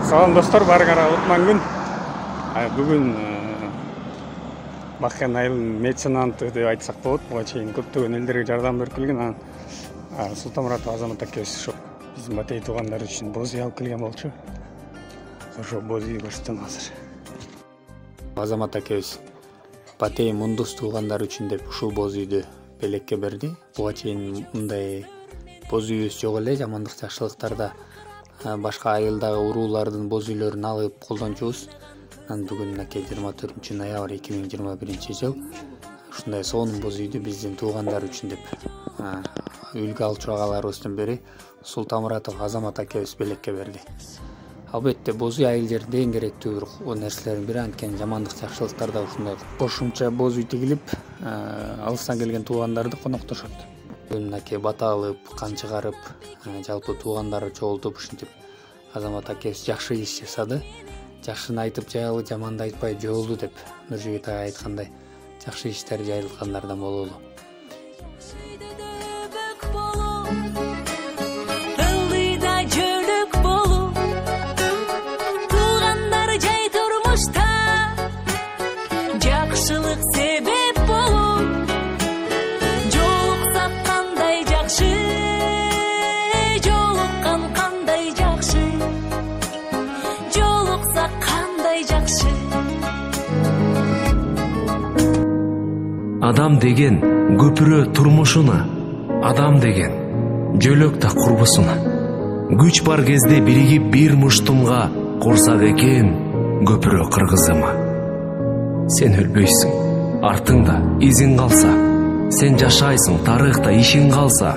Салам достор, барыңара утман күн. Бүгүн Бакан айылынын меценаты деп айтсак болот. Буга чейин көптөгөн элдерге жардам берип келген. Султанмуратов Азамат акебиз ушу биздин Батей туугандар үчүн боз үй алып келген болчу. Ошо боз үй көрсөтөм азыр. Азамат акебиз Батей мундус туугандар үчүн деп ушул боз үйдү белекке берди. Буга чейин мындай боз үйүбүз жок эле, жамандык жакшылыктарда башка айылдагы уруулардын боз үйлөрүн алып колдончубуз. Бүгүн 24 ноябрь 2021 жыл ушундай сонун боз үйдү биздин туугандар үчүн деп үлгү алчу агаларыбыздан бери Султанмуратов Азамат акебиз белекке берди. Албетте боз үй айыл жерде эң керектүү нерселердин бири, анткени жамандык жакшылыктарда ушундай кошумча боз үй тигилип, алыстан келген туугандарды коноктошот. Бүгүн бата алып, кан чыгарып, жалпы туугандары чогултуп ушинтип Азамат акебиз жакшы иш жасады. Жакшыны айтып жайлы, жаманды айтпай жолду деп Нуржигит ага айткандай, жакшы иштер жайылгандардан бололу. Жакшылык себеп болуп, жолуксак кандай жакшы, жолуккан кандай жакшы, жолуксак кандай жакшы. Адам деген көпүрө турмушуна, адам деген жөлөк да курбусуна. Күч бар кезде биригип бир муштумга курсак экен көпүрө кыргызыма. Сен өлбөйсүң, артыңда изиң калса, сен жашайсың, тарыхта ишиң калса,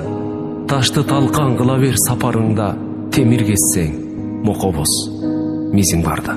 ташты талкан кыла бер сапарыңда, темир кессең, мокобоз мизиң барда.